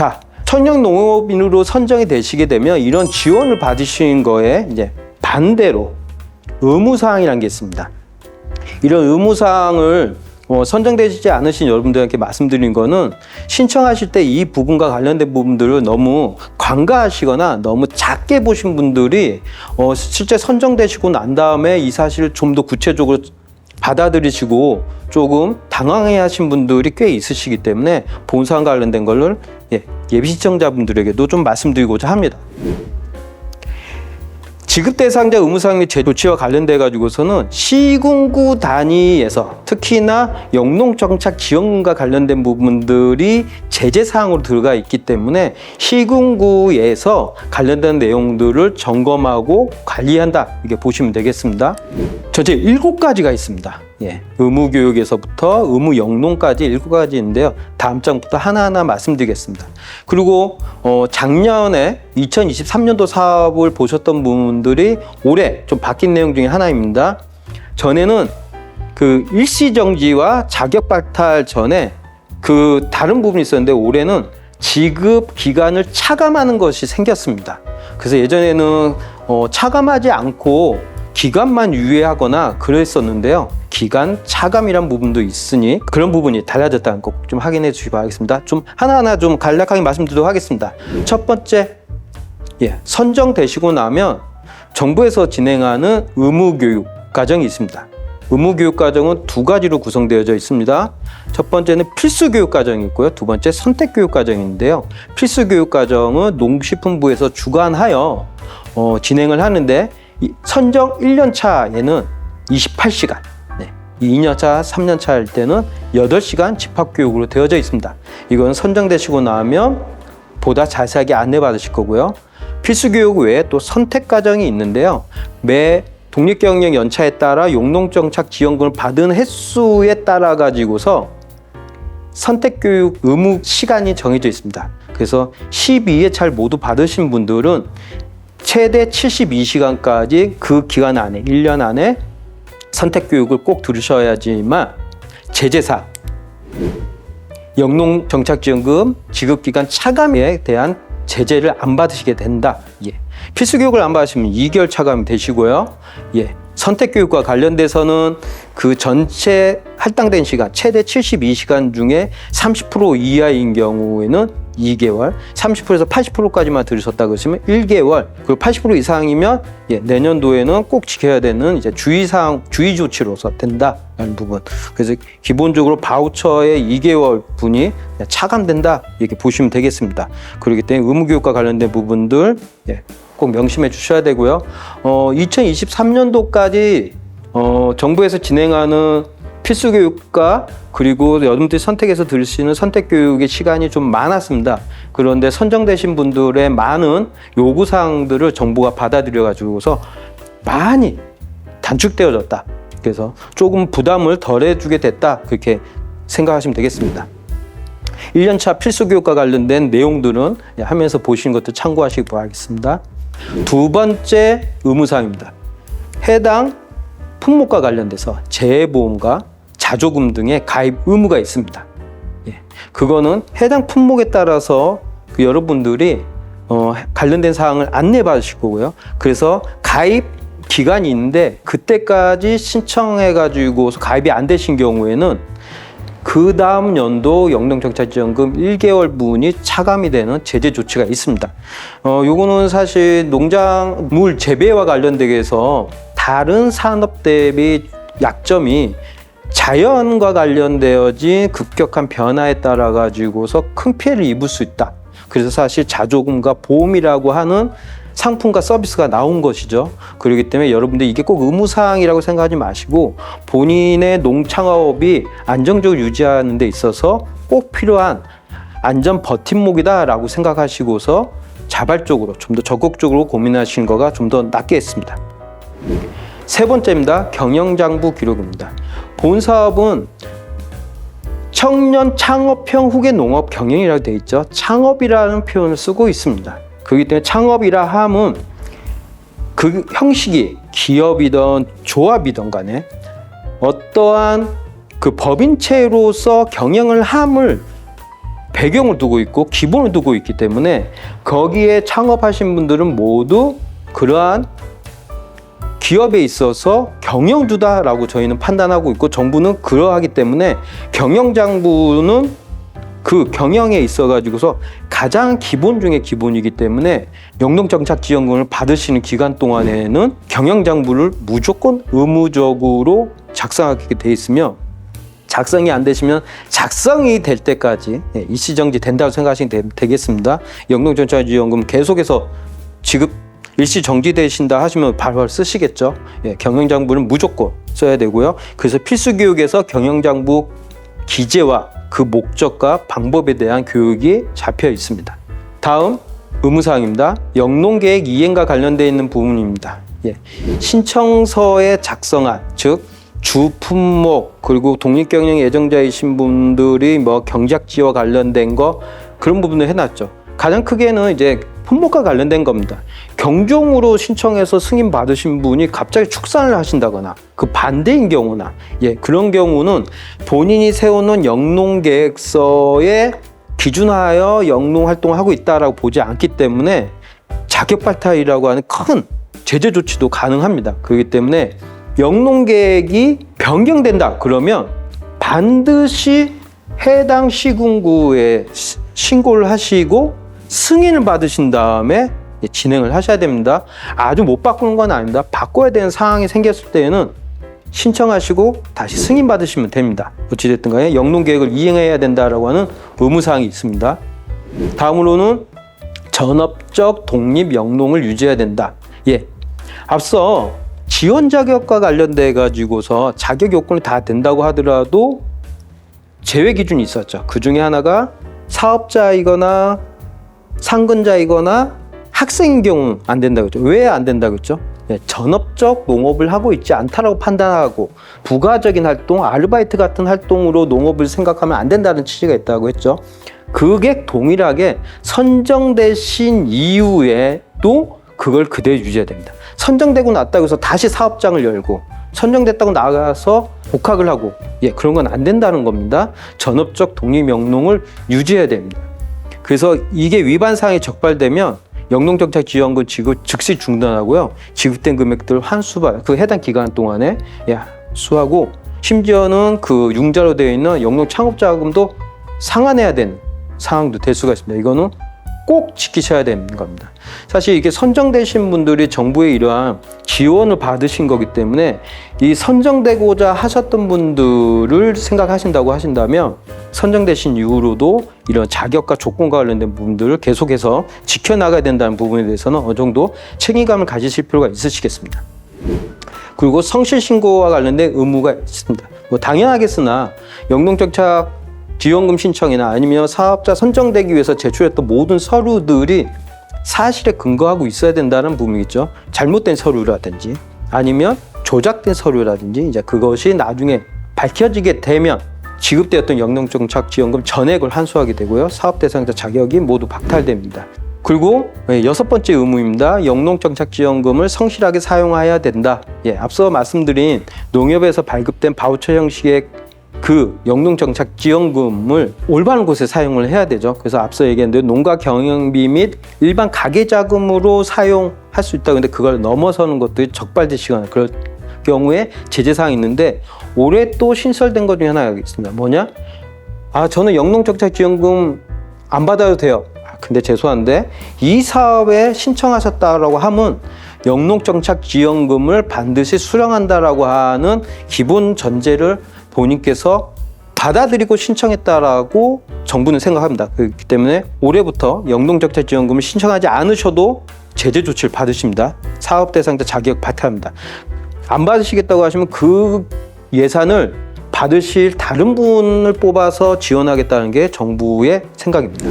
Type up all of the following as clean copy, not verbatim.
자, 청년농업인으로 선정이 되시게 되면 이런 지원을 받으신 거에 이제 반대로 의무사항이라는 게 있습니다. 이런 의무사항을 선정되지 않으신 여러분들께 말씀드린 거는 신청하실 때 이 부분과 관련된 부분들을 너무 간과하시거나 너무 작게 보신 분들이 실제 선정되시고 난 다음에 이 사실을 좀 더 구체적으로 받아들이시고 조금 당황해 하신 분들이 꽤 있으시기 때문에 본사항 관련된 거를 예비 시청자분들에게도 좀 말씀드리고자 합니다. 지급 대상자 의무사항 및 조치와 관련돼 가지고서는 시군구 단위에서 특히나 영농정착 지원금과 관련된 부분들이 제재 사항으로 들어가 있기 때문에 시군구에서 관련된 내용들을 점검하고 관리한다, 이렇게 보시면 되겠습니다. 전체 7가지가 있습니다. 의무교육에서부터 의무영농까지 7가지인데요. 다음 장부터 하나하나 말씀드리겠습니다. 그리고 작년에 2023년도 사업을 보셨던 분들이 올해 좀 바뀐 내용 중에 하나입니다. 전에는 그 일시정지와 자격박탈 전에 그 다른 부분이 있었는데 올해는 지급 기간을 차감하는 것이 생겼습니다. 그래서 예전에는 차감하지 않고 기간만 유예하거나 그랬었는데요. 기간 차감이란 부분도 있으니 그런 부분이 달라졌다는 거 좀 확인해 주시기 바라겠습니다. 좀 하나하나 좀 간략하게 말씀드리도록 하겠습니다. 첫 번째, 선정되시고 나면 정부에서 진행하는 의무교육 과정이 있습니다. 의무교육 과정은 2가지로 구성되어져 있습니다. 첫 번째는 필수교육 과정이 있고요. 두 번째 선택교육 과정인데요. 필수교육 과정은 농식품부에서 주관하여 진행을 하는데 선정 1년 차에는 28시간, 2년 차, 3년 차일 때는 8시간 집합교육으로 되어져 있습니다. 이건 선정되시고 나면 보다 자세하게 안내받으실 거고요. 필수교육 외에 또 선택과정이 있는데요. 매 독립경영 연차에 따라 용농정착 지원금을 받은 횟수에 따라 가지고서 선택교육 의무 시간이 정해져 있습니다. 그래서 12회차를 모두 받으신 분들은 최대 72시간까지 그 기간 안에 1년 안에 선택교육을 꼭 들으셔야지만 제재사 영농정착지원금 지급기간 차감에 대한 제재를 안 받으시게 된다. 필수교육을 안 받으시면 2개월 차감이 되시고요. 선택교육과 관련돼서는 그 전체 할당된 시간 최대 72시간 중에 30% 이하인 경우에는 2개월, 30%에서 80%까지만 들으셨다 그러시면 1개월, 그리고 80% 이상이면 내년도에는 꼭 지켜야 되는 이제 주의사항, 주의 조치로서 된다라는 부분. 그래서 기본적으로 바우처의 2개월 분이 차감된다, 이렇게 보시면 되겠습니다. 그렇기 때문에 의무교육과 관련된 부분들 꼭 명심해 주셔야 되고요. 2023년도까지 정부에서 진행하는 필수교육과 그리고 여러분들이 선택해서 들을 수 있는 선택교육의 시간이 좀 많았습니다. 그런데 선정되신 분들의 많은 요구사항들을 정부가 받아들여 가지고서 많이 단축되어졌다. 그래서 조금 부담을 덜 해주게 됐다, 그렇게 생각하시면 되겠습니다. 1년차 필수교육과 관련된 내용들은 하면서 보시는 것도 참고하시기 바라겠습니다. 두 번째 의무사항입니다. 해당 품목과 관련돼서 재해보험과 자조금 등의 가입 의무가 있습니다. 그거는 해당 품목에 따라서 여러분들이 관련된 사항을 안내받으실 거고요. 그래서 가입 기간이 있는데 그때까지 신청해가지고 가입이 안 되신 경우에는 그 다음 연도 영농정착지원금 1개월 분이 차감이 되는 제재 조치가 있습니다. 요거는 사실 농작물 재배와 관련돼서 다른 산업 대비 약점이 자연과 관련되어진 급격한 변화에 따라 가지고서 큰 피해를 입을 수 있다. 그래서 사실 자조금과 보험이라고 하는 상품과 서비스가 나온 것이죠. 그렇기 때문에 여러분들 이게 꼭 의무사항이라고 생각하지 마시고 본인의 농창업이 안정적으로 유지하는 데 있어서 꼭 필요한 안전 버팀목이다라고 생각하시고서 자발적으로 좀 더 적극적으로 고민하시는 거가 좀 더 낫겠습니다. 세 번째입니다. 경영장부 기록입니다. 본 사업은 청년 창업형 후계 농업 경영이라고 되어 있죠. 창업이라는 표현을 쓰고 있습니다. 그렇기 때문에 창업이라 함은 그 형식이 기업이든 조합이든 간에 어떠한 그 법인체로서 경영을 함을 배경을 두고 있고 기본을 두고 있기 때문에 거기에 창업하신 분들은 모두 그러한 기업에 있어서 경영주다라고 저희는 판단하고 있고 정부는 그러하기 때문에 경영장부는 그 경영에 있어 가지고서 가장 기본 중에 기본이기 때문에 영농정착지원금을 받으시는 기간 동안에는 경영장부를 무조건 의무적으로 작성하게 돼 있으며 작성이 안 되시면 작성이 될 때까지 일시정지 된다고 생각하시면 되겠습니다. 영농정착지원금 계속해서 지급 일시 정지되신다 하시면 바로 쓰시겠죠. 경영장부는 무조건 써야 되고요. 그래서 필수교육에서 경영장부 기재와 그 목적과 방법에 대한 교육이 잡혀 있습니다. 다음 의무사항입니다. 영농계획 이행과 관련되어 있는 부분입니다. 신청서에 작성한 즉 주품목 그리고 독립경영 예정자이신 분들이 뭐 경작지와 관련된 거 그런 부분을 해놨죠. 가장 크게는 이제 품목과 관련된 겁니다. 경종으로 신청해서 승인 받으신 분이 갑자기 축산을 하신다거나 그 반대인 경우나 그런 경우는 본인이 세우는 영농계획서에 기준하여 영농 활동을 하고 있다라고 보지 않기 때문에 자격발탈이라고 하는 큰 제재 조치도 가능합니다. 그렇기 때문에 영농계획이 변경된다 그러면 반드시 해당 시군구에 신고를 하시고 승인을 받으신 다음에 진행을 하셔야 됩니다. 아주 못 바꾸는 건 아닙니다. 바꿔야 되는 상황이 생겼을 때에는 신청하시고 다시 승인 받으시면 됩니다. 어찌됐든 간에 영농계획을 이행해야 된다라고 하는 의무사항이 있습니다. 다음으로는 전업적 독립 영농을 유지해야 된다. 앞서 지원 자격과 관련돼 가지고서 자격 요건이 다 된다고 하더라도 제외 기준이 있었죠. 그 중에 하나가 사업자이거나 상근자이거나 학생인 경우는 안 된다고 했죠. 왜 안 된다고 했죠? 전업적 농업을 하고 있지 않다라고 판단하고 부가적인 활동, 아르바이트 같은 활동으로 농업을 생각하면 안 된다는 취지가 있다고 했죠. 그게 동일하게 선정되신 이후에도 그걸 그대로 유지해야 됩니다. 선정되고 났다고 해서 다시 사업장을 열고 선정됐다고 나가서 복학을 하고 그런 건 안 된다는 겁니다. 전업적 독립 영농을 유지해야 됩니다. 그래서 이게 위반 사항이 적발되면 영농정착지원금 지급 즉시 중단하고요. 지급된 금액들 환수받아 그 해당 기간 동안에 수하고 심지어는 그 융자로 되어 있는 영농창업자금도 상환해야 되는 상황도 될 수가 있습니다. 이거는 꼭 지키셔야 되는 겁니다. 사실 이게 선정되신 분들이 정부의 이러한 지원을 받으신 거기 때문에 이 선정되고자 하셨던 분들을 생각하신다고 하신다면 선정되신 이후로도 이런 자격과 조건과 관련된 부분들을 계속해서 지켜나가야 된다는 부분에 대해서는 어느 정도 책임감을 가지실 필요가 있으시겠습니다. 그리고 성실신고와 관련된 의무가 있습니다. 당연하겠으나 영농정착 지원금 신청이나 아니면 사업자 선정되기 위해서 제출했던 모든 서류들이 사실에 근거하고 있어야 된다는 부분이겠죠. 잘못된 서류라든지 아니면 조작된 서류라든지 이제 그것이 나중에 밝혀지게 되면 지급되었던 영농정착지원금 전액을 환수하게 되고요. 사업 대상자 자격이 모두 박탈됩니다. 그리고 여섯 번째 의무입니다. 영농정착지원금을 성실하게 사용해야 된다. 앞서 말씀드린 농협에서 발급된 바우처 형식의 그 영농정착지원금을 올바른 곳에 사용을 해야 되죠. 그래서 앞서 얘기했는데 농가 경영비 및 일반 가계자금으로 사용할 수 있다. 근데 그걸 넘어서는 것들이 적발되시거나 그럴 경우에 제재사항이 있는데 올해 또 신설된 것 중에 하나가 있습니다. 뭐냐? 저는 영농정착지원금 안 받아도 돼요. 근데 죄송한데 이 사업에 신청하셨다라고 하면 영농정착지원금을 반드시 수령한다라고 하는 기본 전제를 본인께서 받아들이고 신청했다라고 정부는 생각합니다. 그렇기 때문에 올해부터 영농정착지원금을 신청하지 않으셔도 제재 조치를 받으십니다. 사업 대상자 자격 박탈합니다. 안 받으시겠다고 하시면 그 예산을 받으실 다른 분을 뽑아서 지원하겠다는 게 정부의 생각입니다.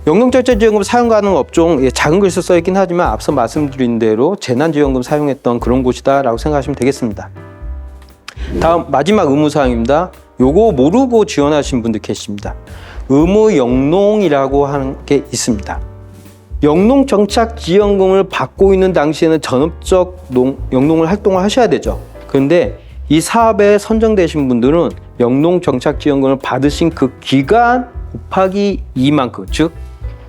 영농정착지원금 사용 가능 업종 작은 글씨 써 있긴 하지만 앞서 말씀드린 대로 재난지원금 사용했던 그런 곳이다라고 생각하시면 되겠습니다. 다음 마지막 의무사항입니다. 요거 모르고 지원하신 분들 계십니다. 의무 영농이라고 하는 게 있습니다. 영농정착지원금을 받고 있는 당시에는 전업적 영농을 활동을 하셔야 되죠. 그런데 이 사업에 선정되신 분들은 영농정착지원금을 받으신 그 기간 곱하기 2만큼, 즉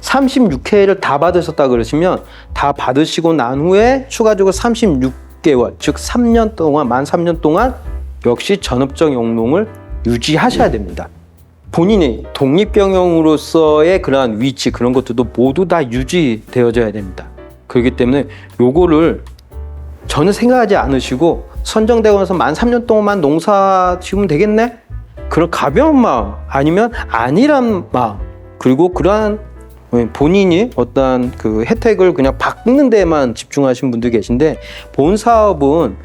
36회를 다 받으셨다 그러시면 다 받으시고 난 후에 추가적으로 36개월, 즉 3년 동안, 만 3년 동안 역시 전업적 영농을 유지하셔야 됩니다. 본인이 독립경영으로서의 그러한 위치, 그런 것들도 모두 다 유지되어져야 됩니다. 그렇기 때문에 요거를 전혀 생각하지 않으시고 선정되고 나서 만 3년 동안만 농사 지으면 되겠네? 그런 가벼운 마음, 아니면 아니란 마음, 그리고 그러한 본인이 어떤 그 혜택을 그냥 받는 데만 집중하신 분들이 계신데, 본 사업은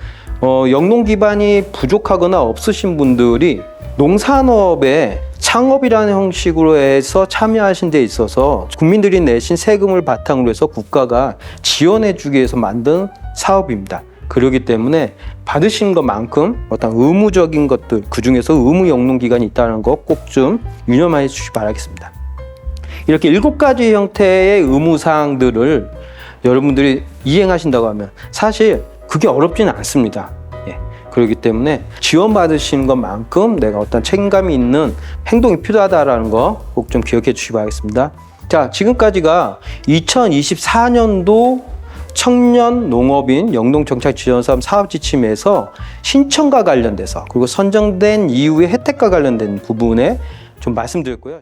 영농 기반이 부족하거나 없으신 분들이 농산업에 창업이라는 형식으로 해서 참여하신 데 있어서 국민들이 내신 세금을 바탕으로 해서 국가가 지원해 주기 위해서 만든 사업입니다. 그렇기 때문에 받으신 것만큼 어떤 의무적인 것들, 그중에서 의무 영농 기간이 있다는 거 꼭 좀 유념해 주시기 바라겠습니다. 이렇게 7가지 형태의 의무사항들을 여러분들이 이행하신다고 하면 사실 그게 어렵지는 않습니다. 그렇기 때문에 지원받으신 것만큼 내가 어떤 책임감이 있는 행동이 필요하다는 거 꼭 좀 기억해 주시기 바라겠습니다. 자, 지금까지가 2024년도 청년 농업인 영농정착지원사업 사업지침에서 신청과 관련돼서, 그리고 선정된 이후의 혜택과 관련된 부분에 좀 말씀드렸고요.